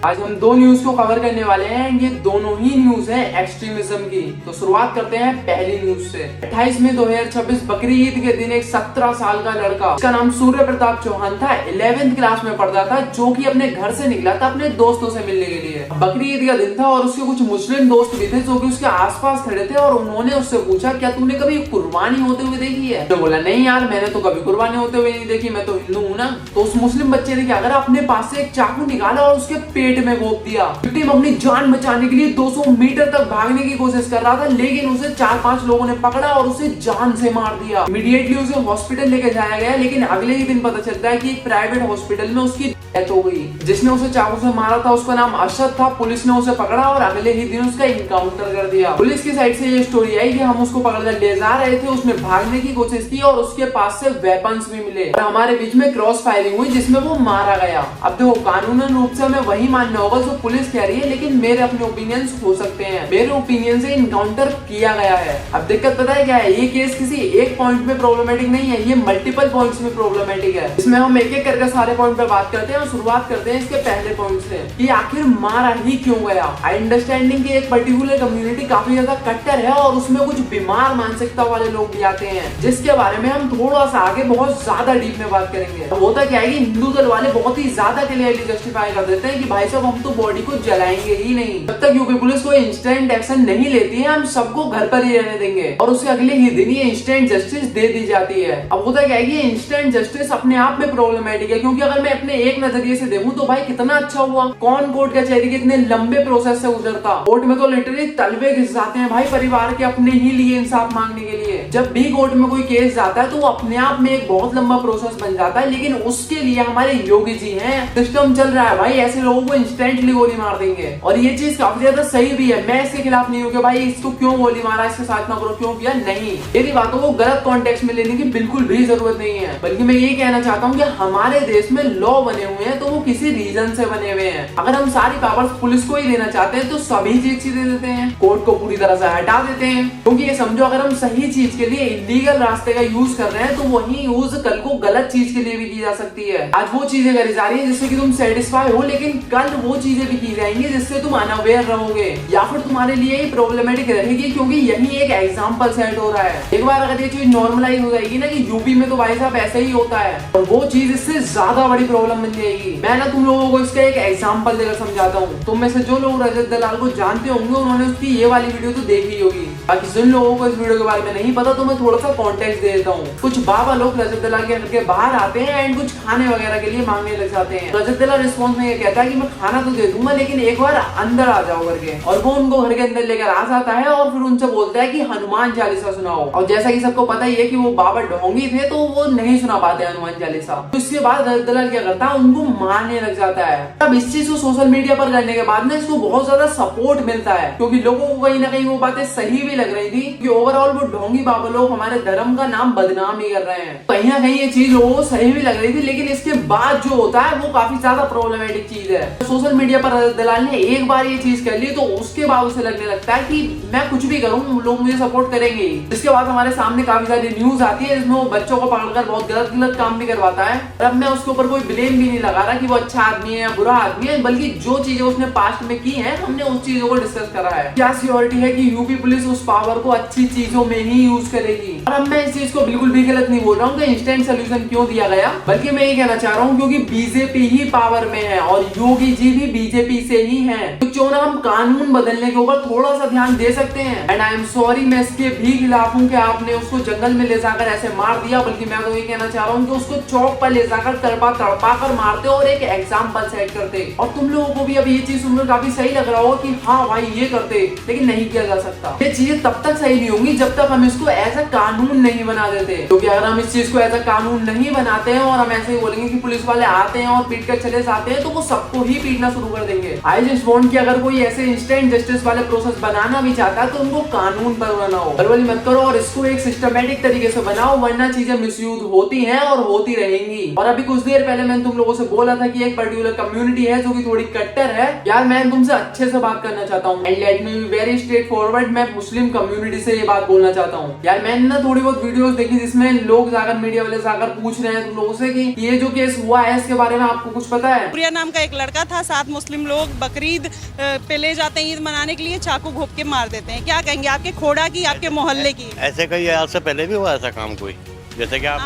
आज हम दो न्यूज को कवर करने वाले हैं। ये दोनों ही न्यूज है एक्सट्रीमिज्म की। तो शुरुआत करते हैं पहली न्यूज से। 28 मई 2026 बकरी ईद के दिन एक 17 साल का लड़का, इसका नाम सूर्य प्रताप चौहान था, 11th क्लास में पढ़ता था, जो कि अपने घर से निकला था अपने दोस्तों से मिलने के लिए। बकरी ईद का दिन था और उसके कुछ मुस्लिम दोस्त भी थे जो कि उसके आसपास खड़े थे और उन्होंने उससे पूछा, क्या तूने कभी कुर्बानी होते हुए देखी है? तो बोला, नहीं यार, मैंने तो कभी कुर्बानी होते हुए नहीं देखी, मैं तो हिंदू हूँ ना। तो उस मुस्लिम बच्चे ने क्या करा, अपने पास से एक चाकू निकाला और उसके पेट में घोंप दिया। विक्टिम अपनी जान बचाने के लिए 200 मीटर तक भागने की कोशिश कर रहा था, लेकिन उसे 4-5 लोगों ने पकड़ा और उसे जान से मार दिया। इमीडिएटली उसे हॉस्पिटल लेके जाया गया, लेकिन अगले ही दिन पता चलता है कि एक प्राइवेट हॉस्पिटल में उसकी डेथ हो गई। जिसने उसे चाकू से मारा था उसका नाम अरशद था। पुलिस ने उसे पकड़ा और अगले ही दिन उसका इनकाउंटर कर दिया। पुलिस की साइड से ये स्टोरी आई कि हम उसको पकड़कर ले जा रहे थे, उसने भागने की कोशिश की और उसके पास से वेपन्स भी मिले और हमारे बीच में क्रॉस फायरिंग हुई जिसमें वो मारा गया। अब देखो, कानूनन रूप से हमें वही मानना होगा जो पुलिस कह रही है, लेकिन मेरे अपने ओपिनियंस हो सकते हैं। मेरे ओपिनियन से इनकाउंटर किया गया है। अब दिक्कत पता है क्या है, ये केस किसी एक पॉइंट में प्रॉब्लमेटिक नहीं है, ये मल्टीपल पॉइंट्स में प्रॉब्लमेटिक है। इसमें हम एक एक करके सारे पॉइंट पर बात करते हैं और शुरुआत करते हैं इसके पहले पॉइंट से कि आखिर मारा ही क्यों गया। आई अंडरस्टैंडिंग की एक पर्टिकुलर कम्युनिटी काफी ज्यादा कट्टर है और उसमें कुछ बीमार मानसिकता वाले लोग भी आते हैं, जिसके बारे में हम थोड़ा सा आगे बहुत ज्यादा डीप में बात करेंगे। होता क्या है कि हिंदू दल वाले बहुत ही ज्यादा क्लियरली जस्टिफाई कर देते हैं कि भाई साहब, हम तो बॉडी को जलाएंगे ही नहीं। जब तक यूपी पुलिस कोई इंस्टेंट एक्शन नहीं लेती है, हम सबको घर पर ही रहने देंगे और उसके अगले ही दिन ये इंस्टेंट जस्टिस दे दी जाती है। अब होता क्या है कि इंस्टेंट जस्टिस अपने आप में प्रॉब्लमेटिक है, क्योंकि अगर मैं अपने एक नजरिए से देखूं तो भाई कितना अच्छा हुआ, कौन कोर्ट कचहरी के इतने लंबे प्रोसेस से गुजरता। कोर्ट में तो लिटरली तलवे घिस जाते हैं भाई परिवार के अपने ही लिए इंसाफ मांगने के लिए। जब भी कोर्ट में कोई केस जाता है तो वो अपने आप में एक बहुत लंबा प्रोसेस बन जाता है, लेकिन उसके लिए हमारे योगी जी हैं, सिस्टम चल रहा है भाई, ऐसे लोगों को इंस्टेंटली गोली मार देंगे। और ये चीज काफी ज्यादा सही भी है। मैं इसके खिलाफ नहीं हूँ कि भाई इसको क्यों गोली मारा, इसके साथ ना करो, क्यों किया, नहीं। मेरी बातों को गलत कॉन्टेक्स्ट में लेने की बिल्कुल भी जरूरत नहीं है, बल्कि मैं ये कहना चाहता हूँ कि हमारे देश में लॉ बने हुए हैं तो वो किसी रीजन से बने हुए हैं। अगर हम सारी पावर्स पुलिस को ही देना चाहते हैं तो सभी चीज दे देते हैं, कोर्ट को पूरी तरह से हटा देते हैं। क्योंकि ये समझो, अगर हम सही चीज के लिए इलीगल रास्ते का यूज कर रहे हैं तो वही यूज कल को गलत चीज के लिए भी की जा सकती है। आज वो चीजें करी जा रही है जिससे कि तुम सेटिस्फाई हो, लेकिन कल वो चीजें भी की जाएंगी जिससे तुम अनअवेयर रहोगे या फिर तुम्हारे लिए ही प्रॉब्लमेटिक रहेगी, क्योंकि यही एक एग्जांपल सेट हो रहा है। एक बार अगर ये चीज नॉर्मलाइज हो जाएगी ना कि यूपी में तो भाई साहब ऐसा ही होता है, और वो चीज इससे ज्यादा बड़ी प्रॉब्लम बन जाएगी। मैं ना तुम लोगों को इसका एक एग्जांपल देकर समझाता हूँ। तुम में से जो लोग रजत दलाल को जानते होंगे उन्होंने उसकी ये वाली वीडियो तो देखी होगी। बाकी जिन लोगों को इस वीडियो के बारे में नहीं पता तो मैं थोड़ा सा कॉन्टेक्स्ट दे देता हूँ। कुछ बाबा लोग रजत दलाल के घर के बाहर आते हैं एंड कुछ खाने वगैरह के लिए मांगने लग जाते हैं। रजत दलाल रिस्पॉन्स में ये कहता है कि मैं खाना तो दे दूंगा, लेकिन एक बार अंदर आ जाओ करके, और वो उनको घर के अंदर लेकर आ जाता है और फिर उनसे बोलता है कि हनुमान चालीसा सुनाओ। और जैसा कि सबको पता ही है कि वो बाबा ढोंगी थे तो वो नहीं सुना पाते हनुमान चालीसा। तो इसके बाद रजत दलाल क्या करता है, उनको मारने लग जाता है। अब इस चीज को सोशल मीडिया पर करने के बाद ना इसको बहुत ज्यादा सपोर्ट मिलता है, क्योंकि लोगों को कहीं ना कहीं वो बातें सही भी लग रही थी कि ओवरऑल वो ढोंगी बाबा लोग हमारे धर्म का नाम बदनाम ही कर रहे हैं। कहीं ना कहीं ये चीज लोगों को सही भी लग रही थी, लेकिन इसके बाद जो होता है वो काफी ज्यादा प्रॉब्लमेटिक चीज है। सोशल मीडिया पर रजत दलाल ने एक बार ये चीज कर ली तो उसके बाद उसे लगने लगता है कि मैं कुछ भी करूं लोग मुझे सपोर्ट करेंगे। इसके बाद हमारे सामने काफी सारी न्यूज आती है जिसमें वो बच्चों को पकड़कर बहुत गलत गलत काम भी करवाता है। और अब मैं उसके ऊपर कोई ब्लेम भी नहीं लगा रहा कि वो अच्छा आदमी है या बुरा आदमी है, बल्कि जो चीजें उसने पास्ट में की है हमने उस चीजों को डिस्कस करा है। क्या श्योरिटी है कि यूपी पुलिस उस पावर को अच्छी चीजों में ही यूज करेगी? और अब मैं इस चीज को बिल्कुल भी गलत नहीं बोल रहा हूँ कि इंस्टेंट सोल्यूशन क्यों दिया गया, बल्कि मैं ये कहना चाह रहा हूँ क्योंकि बीजेपी ही पावर में है और योगी जी भी बीजेपी से ही हैं, तो क्यों ना हम कानून बदलने के ऊपर थोड़ा सा ध्यान दे सकते हैं। एंड आई एम सॉरी, मैं इसके भी खिलाफ हूँ कि आपने उसको जंगल में ले जाकर ऐसे मार दिया, बल्कि मैं तो ये कहना चाह रहा हूँ कि उसको चौक पर ले जाकर तड़पा कर मारते और एक एग्जाम्पल सेट करते। और तुम लोगों को भी अब ये चीज सुनकर काफी सही लग रहा होगा कि हाँ भाई ये करते, लेकिन नहीं किया जा सकता। ये चीजें तब तक सही नहीं होंगी जब तक हम इसको एज अ कानून नहीं बना देते, क्योंकि अगर हम इस चीज को एज अ कानून नहीं बनाते हैं और हम ऐसे ही बोलेंगे कि पुलिस वाले आते हैं और पीट कर चले जाते हैं तो वो सबको ही पीटना शुरू कर देंगे। आई जस्ट वांट कि अगर कोई ऐसे इंस्टेंट जस्टिस वाले प्रोसेस बनाना भी चाहता है तो उनको कानून पर बनाओ, बलबली मत करो और इसको एक सिस्टमेटिक तरीके से बनाओ, वरना चीजें मिसयूज होती हैं और होती रहेंगी। और अभी कुछ देर पहले मैंने तुम लोगों से बोला था कि एक पर्टिकुलर कम्युनिटी है जो कि थोड़ी कट्टर है। यार मैं तुमसे अच्छे से बात करना चाहता हूँ and let me be very straight forward, मैं मुस्लिम कम्युनिटी से ये बात बोलना चाहता हूँ। यार मैंने ना थोड़ी बहुत वीडियोस देखी जिसमें लोग जाकर मीडिया वाले जाकर पूछ रहे हैं तुम लोगों से कि ये जो केस हुआ है इसके बारे में आपको कुछ पता है? प्रिया नाम का एक लड़का था 7 मुस्लिम लोग बकरीद पे ले जाते हैं ईद मनाने के लिए, चाकू घोंप के मार देते हैं। क्या कहेंगे आपके खोड़ा की, आपके मोहल्ले की? ऐसे कई आज से पहले भी हुआ ऐसा काम कोई, जैसे कि आप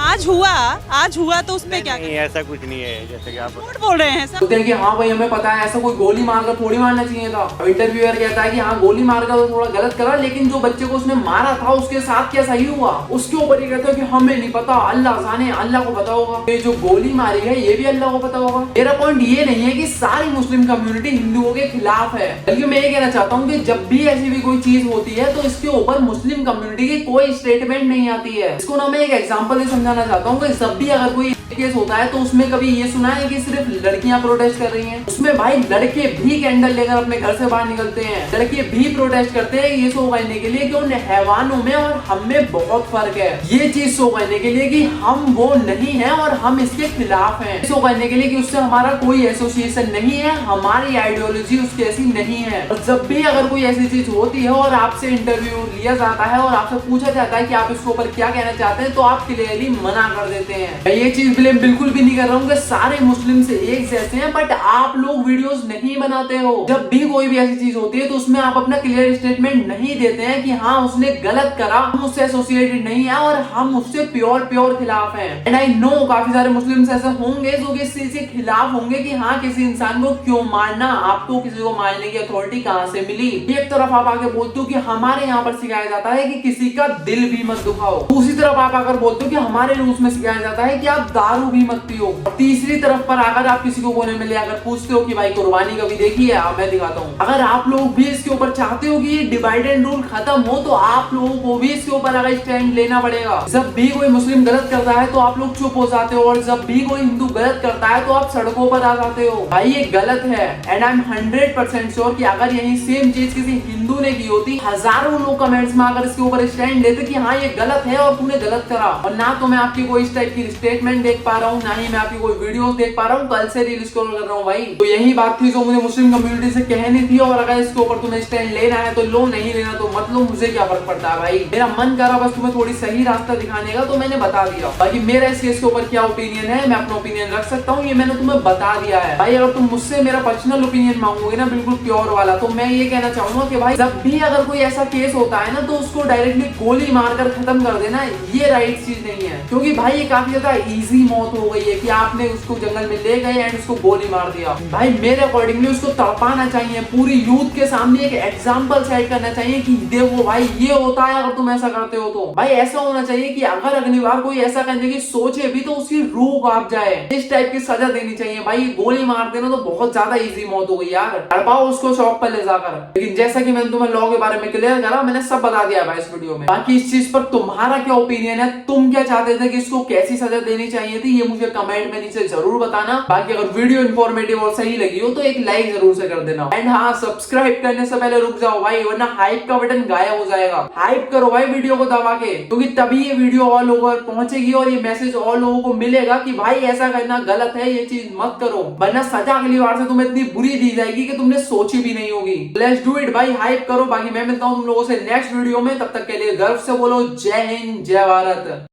आज हुआ तो उस पे क्या नहीं, ऐसा कुछ नहीं है जैसे कि आप झूठ बोल रहे हैं सब। बोलते हैं कि हाँ भाई हमें पता है, ऐसा कोई गोली मारकर थोड़ी मारना चाहिए था। अब इंटरव्यूअर कहता है कि हाँ गोली मारकर तो थोड़ा गलत करा, लेकिन जो बच्चे को उसने मारा था उसके साथ क्या सही हुआ, उसके ऊपर ये कहता है कि हमें नहीं पता, अल्लाह जाने, अल्लाह को पता होगा। ये जो गोली मारी है ये भी अल्लाह को पता होगा। मेरा पॉइंट ये नहीं है कि सारी मुस्लिम कम्युनिटी हिंदुओं के खिलाफ है, बल्कि मैं ये कहना चाहता हूँ कि जब भी ऐसी भी कोई चीज होती है तो इसके ऊपर मुस्लिम कम्युनिटी की कोई स्टेटमेंट नहीं आती है। इसको ना मैं एक एग्जाम्पल से समझाना चाहता हूँ कि जब भी अगर कोई केस होता है तो उसमें कभी ये सुना है कि सिर्फ लड़कियां प्रोटेस्ट कर रही हैं? उसमें भाई लड़के भी कैंडल लेकर अपने घर से बाहर निकलते हैं, लड़के भी प्रोटेस्ट करते हैं ये शो करने के लिए कि उन हैवानों में और हम में बहुत फर्क है। ये चीज शो करने के लिए कि हम वो नहीं है और हम इसके खिलाफ हैं, शो करने के लिए कि उससे हमारा कोई एसोसिएशन नहीं है, हमारी आइडियोलॉजी उसकी ऐसी नहीं है। और जब भी अगर कोई ऐसी चीज होती है और आपसे इंटरव्यू लिया जाता है और आपसे पूछा जाता है कि आप इसके ऊपर क्या कहना चाहते हैं, तो आप क्लियरली मना कर देते हैं। मैं ये चीज ब्लेम बिल्कुल भी नहीं कर रहा हूँ कि सारे मुस्लिम से एक जैसे हैं, बट आप लोग वीडियोस नहीं बनाते हो। जब भी कोई भी ऐसी चीज होती है तो उसमें आप अपना क्लियर स्टेटमेंट नहीं देते हैं कि हाँ उसने गलत करा, हम उससे एसोसिएटेड नहीं है और हम उससे प्योर खिलाफ हैं। एंड आई नो काफी सारे मुस्लिम्स ऐसे होंगे जो कि इस चीज के खिलाफ होंगे कि हाँ किसी इंसान को क्यों मारना, आपको किसी को मारने की अथॉरिटी कहाँ से मिली। एक तरफ आप आके बोलते हो कि हमारे यहाँ पर सिखाया जाता है कि किसी का दिल भी मत दुखाओ, दूसरी तरफ आप आकर बोलते हो कि हमारे रूल्स में सिखाया जाता है कि आप दारू भी मत पियो, तीसरी तरफ पर आकर आप किसी को कोने में ले आकर पूछते हो कि भाई कुर्बानी कभी देखी है? मैं दिखाता हूँ। अगर आप लोग भी इसके ऊपर चाहते हो कि ये डिवाइड एंड रूल खत्म हो तो आप लोगों को भी इसके ऊपर अगर स्टैंड लेना पड़ेगा। जब भी कोई मुस्लिम गलत करता है तो आप लोग चुप हो जाते हो और जब भी कोई हिंदू गलत करता है तो आप सड़कों पर आ जाते हो। भाई ये गलत है एंड आई एम 100% श्योर कि अगर यही सेम चीज किसी हिंदू ने की होती, हजारों लोग कमेंट्स में अगर इसके ऊपर स्टैंड लेते कि हाँ ये गलत है और तूने गलत करा। और ना तो मैं आपकी कोई इस टाइप की स्टेटमेंट देख पा रहा हूँ, ना ही मैं आपकी कोई वीडियोस देख पा रहा हूँ, कल से रील स्क्रॉल कर रहा हूँ भाई। तो यही बात थी जो मुझे मुस्लिम कम्युनिटी से कहनी थी। और अगर इसके ऊपर तुम्हें स्टैंड लेना है तो लो, नहीं लेना तो मत लो, मुझे क्या फर्क पड़ता है भाई। मेरा मन करा बस तुम्हें थोड़ी सही रास्ता दिखाने का तो मैंने बता दिया। बाकी मेरा इस केस के ऊपर क्या ओपिनियन है, मैं अपना ओपिनियन रख सकता हूँ, ये मैंने तुम्हें बता दिया है भाई। अगर तुम मुझसे मेरा पर्सनल ओपिनियन मांगोगे ना बिल्कुल प्योर वाला, तो मैं ये कहना चाहूंगा कि भाई जब भी अगर कोई ऐसा केस होता है ना तो उसको डायरेक्टली गोली मारकर खत्म कर देना ये राइट चीज नहीं है। क्योंकि भाई ये काफी ज्यादा इजी मौत हो गई है कि आपने उसको जंगल में ले गए एंड उसको गोली मार दिया। भाई मेरे अकॉर्डिंगली उसको तड़पाना चाहिए, पूरी यूथ के सामने एक एग्जाम्पल सेट करना चाहिए कि देखो भाई ये होता है अगर तुम ऐसा करते हो तो। भाई ऐसा होना चाहिए कि अगर अगली बार कोई ऐसा करने की सोचे भी तो उसकी रूह कांप जाए, इस टाइप की सजा देनी चाहिए। भाई गोली मार देना तो बहुत ज्यादा इजी मौत हो गई यार, तड़पाओ उसको शॉप पर ले जाकर। लेकिन जैसा कि मैंने तुम्हें लॉ के बारे में क्लियर करा, मैंने सब बता दिया भाई इस वीडियो में। बाकी इस चीज पर तुम्हारा क्या ओपिनियन है, तुम क्या चाहते थे कि इसको कैसी सजा देनी चाहिए थी, ये मुझे कमेंट में नीचे जरूर बताना। बाकी अगर वीडियो इन्फॉर्मेटिव और सही लगी हो तो एक लाइक जरूर से कर देना। एंड हाँ सब्सक्राइब करने से पहले रुक जाओ भाई, वरना हाइप का बटन गायब हो जाएगा। हाइप करो भाई वीडियो को दबा के, क्योंकि तभी ये वीडियो और लोगों तक पहुंचेगी और ये मैसेज और लोगों को मिलेगा कि भाई ऐसा करना गलत है, ये चीज मत करो, वरना सजा अगली बार से तुम्हें इतनी बुरी दी जाएगी कि तुमने सोची भी नहीं होगी। लेट्स डू इट भाई, हाइप करो। बाकी मैं मिलता हूँ तुम लोगों से नेक्स्ट वीडियो में, तब तक के लिए गर्व से बोलो जय हिंद जय भारत।